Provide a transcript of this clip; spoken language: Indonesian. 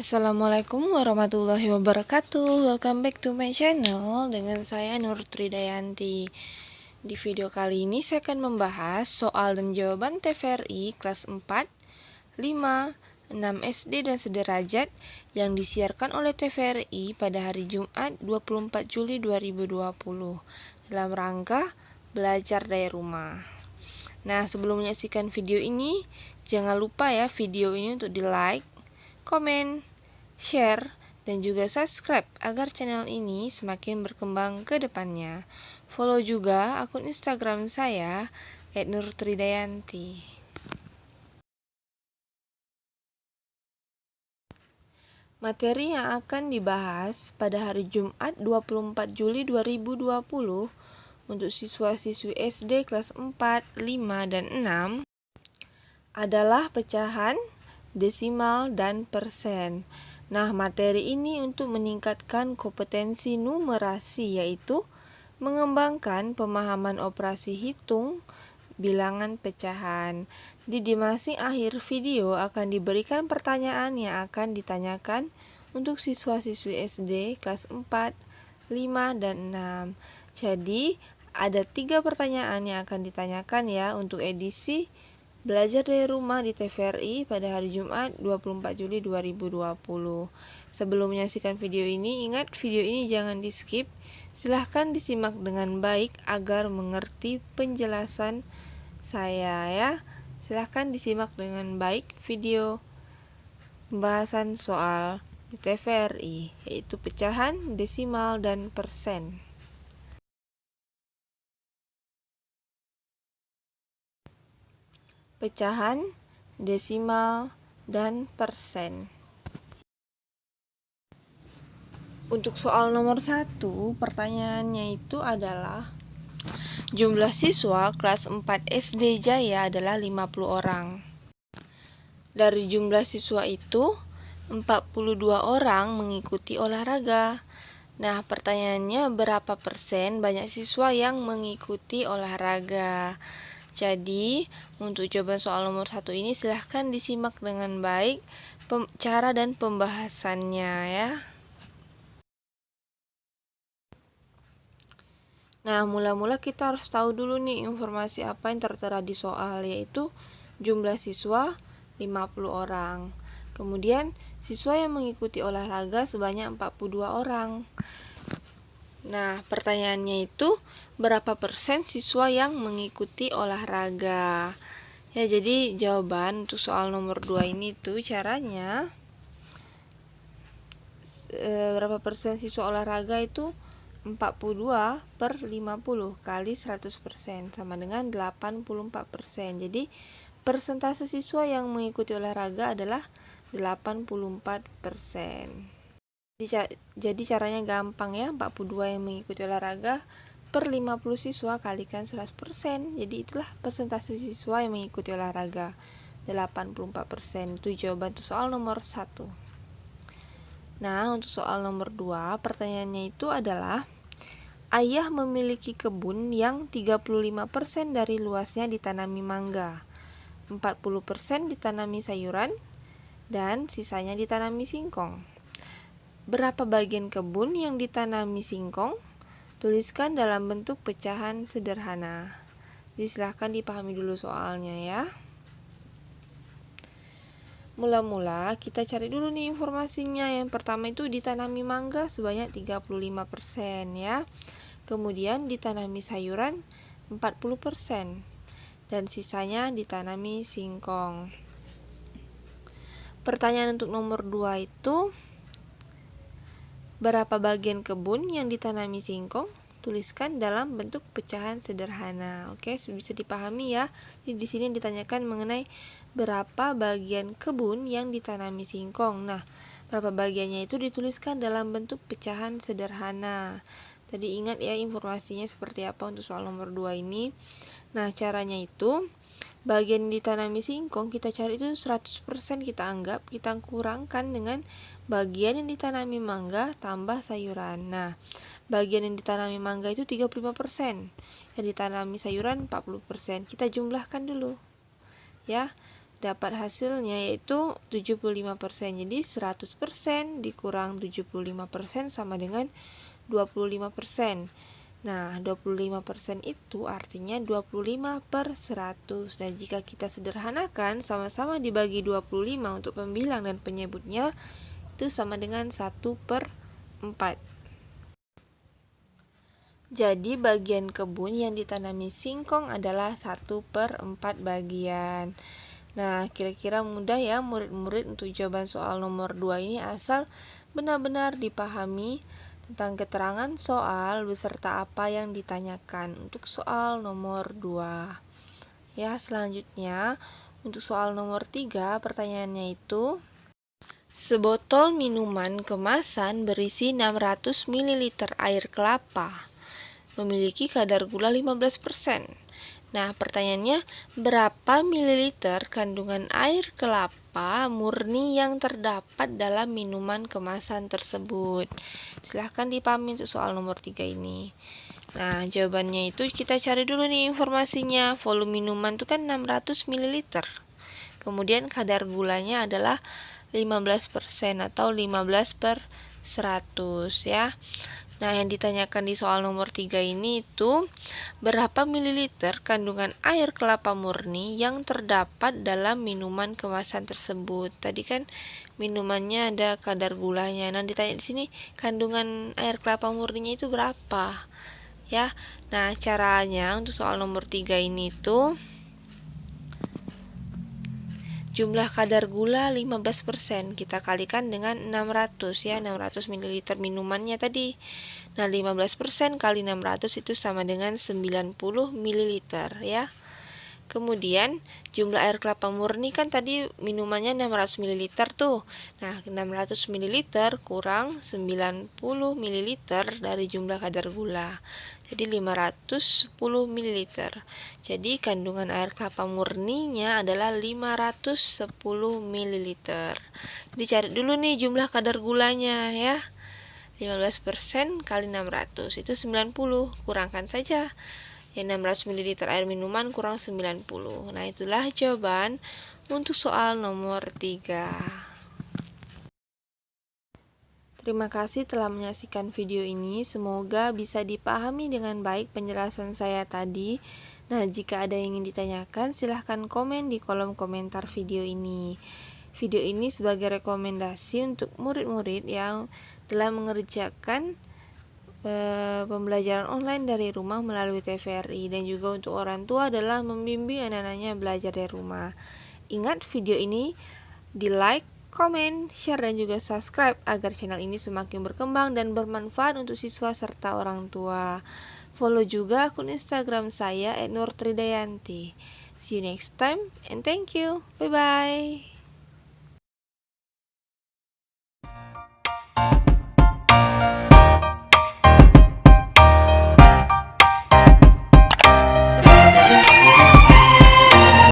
Assalamualaikum warahmatullahi wabarakatuh. Welcome back to my channel dengan saya Nur Tridayanti. Di video kali ini saya akan membahas soal dan jawaban TVRI kelas 4, 5, 6 SD dan sederajat yang disiarkan oleh TVRI pada hari Jumat 24 Juli 2020 dalam rangka belajar dari rumah. Nah, sebelum menyaksikan video ini, jangan lupa ya video ini untuk di-like, komen, share, dan juga subscribe agar channel ini semakin berkembang ke depannya. Follow juga akun Instagram saya @nurtridayanti. Materi yang akan dibahas pada hari Jumat 24 Juli 2020 untuk siswa-siswi SD kelas 4, 5, dan 6 adalah pecahan, desimal, dan persen. Nah, materi ini untuk meningkatkan kompetensi numerasi, yaitu mengembangkan pemahaman operasi hitung bilangan pecahan. Jadi di masing akhir video akan diberikan pertanyaan yang akan ditanyakan untuk siswa-siswi SD kelas 4, 5, dan 6. Jadi ada 3 pertanyaan yang akan ditanyakan ya untuk edisi belajar dari rumah di TVRI pada hari Jumat 24 Juli 2020. Sebelum menyaksikan video ini, ingat video ini jangan di skip. Silahkan disimak dengan baik agar mengerti penjelasan saya ya. Silahkan disimak dengan baik video pembahasan soal di TVRI, yaitu pecahan, desimal, dan persen. Pecahan, desimal, dan persen. Untuk soal nomor 1, pertanyaannya itu adalah jumlah siswa kelas 4 SD Jaya adalah 50 orang. Dari jumlah siswa itu, 42 orang mengikuti olahraga. Nah, pertanyaannya berapa persen banyak siswa yang mengikuti olahraga? Jadi, untuk jawaban soal nomor 1 ini silahkan disimak dengan baik cara dan pembahasannya ya. Nah, mula-mula kita harus tahu dulu nih informasi apa yang tertera di soal, yaitu jumlah siswa 50 orang. Kemudian, siswa yang mengikuti olahraga sebanyak 42 orang. Nah, pertanyaannya itu berapa persen siswa yang mengikuti olahraga? Ya, jadi jawaban untuk soal nomor 2 ini tuh caranya berapa persen siswa olahraga itu 42 per 50 kali 100% sama dengan 84%. Jadi persentase siswa yang mengikuti olahraga adalah 84%. Jadi caranya gampang ya, 42 yang mengikuti olahraga per 50 siswa kalikan 100%. Jadi itulah persentase siswa yang mengikuti olahraga, 84%. Itu jawaban untuk soal nomor 1. Nah, untuk soal nomor 2, pertanyaannya itu adalah ayah memiliki kebun yang 35% dari luasnya ditanami mangga, 40% ditanami sayuran, dan sisanya ditanami singkong. Berapa bagian kebun yang ditanami singkong? Tuliskan dalam bentuk pecahan sederhana. Jadi silahkan dipahami dulu soalnya ya. Mula-mula kita cari dulu nih informasinya. Yang pertama itu ditanami mangga sebanyak 35% ya. Kemudian ditanami sayuran 40%. Dan sisanya ditanami singkong. Pertanyaan untuk nomor 2 itu berapa bagian kebun yang ditanami singkong? Tuliskan dalam bentuk pecahan sederhana. Oke, bisa dipahami ya. Jadi di sini ditanyakan mengenai berapa bagian kebun yang ditanami singkong. Nah, berapa bagiannya itu dituliskan dalam bentuk pecahan sederhana. Tadi ingat ya informasinya seperti apa untuk soal nomor 2 ini. Nah, caranya itu bagian ditanami singkong kita cari itu 100% kita anggap, kita kurangkan dengan bagian yang ditanami mangga tambah sayuran. Nah, bagian yang ditanami mangga itu 35%, yang ditanami sayuran 40%. Kita jumlahkan dulu. Ya. dapat hasilnya yaitu 75%. Jadi 100% dikurang 75% sama dengan 25%. Nah, 25% itu artinya 25/100. Nah, jika kita sederhanakan, sama-sama dibagi 25 untuk pembilang dan penyebutnya, itu sama dengan 1/4. Jadi, bagian kebun yang ditanami singkong adalah 1/4 bagian. Nah, kira-kira mudah ya murid-murid untuk jawaban soal nomor 2 ini, asal benar-benar dipahami tentang keterangan soal beserta apa yang ditanyakan untuk soal nomor 2. Ya, selanjutnya untuk soal nomor 3, pertanyaannya itu, sebotol minuman kemasan berisi 600 ml air kelapa memiliki kadar gula 15%. Nah, pertanyaannya, berapa mililiter kandungan air kelapa murni yang terdapat dalam minuman kemasan tersebut? Silahkan dipahami untuk soal nomor 3 ini. Nah, jawabannya itu kita cari dulu nih informasinya. Volume minuman itu kan 600 ml. Kemudian kadar gulanya adalah 15% atau 15/100 ya. Nah, yang ditanyakan di soal nomor 3 ini itu, berapa mililiter kandungan air kelapa murni yang terdapat dalam minuman kemasan tersebut? Tadi kan minumannya ada kadar gulanya. Nah, ditanya di sini kandungan air kelapa murninya itu berapa? Ya. Nah, caranya untuk soal nomor 3 ini tuh, jumlah kadar gula 15%, kita kalikan dengan 600 ya, 600 ml minumannya tadi. Nah, 15% kali 600 itu sama dengan 90 ml ya. Kemudian jumlah air kelapa murni kan tadi minumannya 600 ml tuh. Nah, 600 ml kurang 90 ml dari jumlah kadar gula. Jadi 510 ml. Jadi kandungan air kelapa murninya adalah 510 ml. Dicari dulu nih jumlah kadar gulanya ya. 15% kali 600 itu 90. Kurangkan saja. Ya, 600 ml air minuman kurang 90. Nah, itulah jawaban untuk soal nomor 3. Terima kasih telah menyaksikan video ini. Semoga bisa dipahami dengan baik penjelasan saya tadi. Nah, jika ada yang ingin ditanyakan, silahkan komen di kolom komentar video ini. Video ini sebagai rekomendasi untuk murid-murid yang dalam mengerjakan pembelajaran online dari rumah melalui TVRI, dan juga untuk orang tua adalah membimbing anak-anaknya belajar dari rumah. Ingat, video ini di like, komen, share, dan juga subscribe agar channel ini semakin berkembang dan bermanfaat untuk siswa serta orang tua. Follow juga akun Instagram saya @nurtridayanti. See you next time and thank you. Bye bye.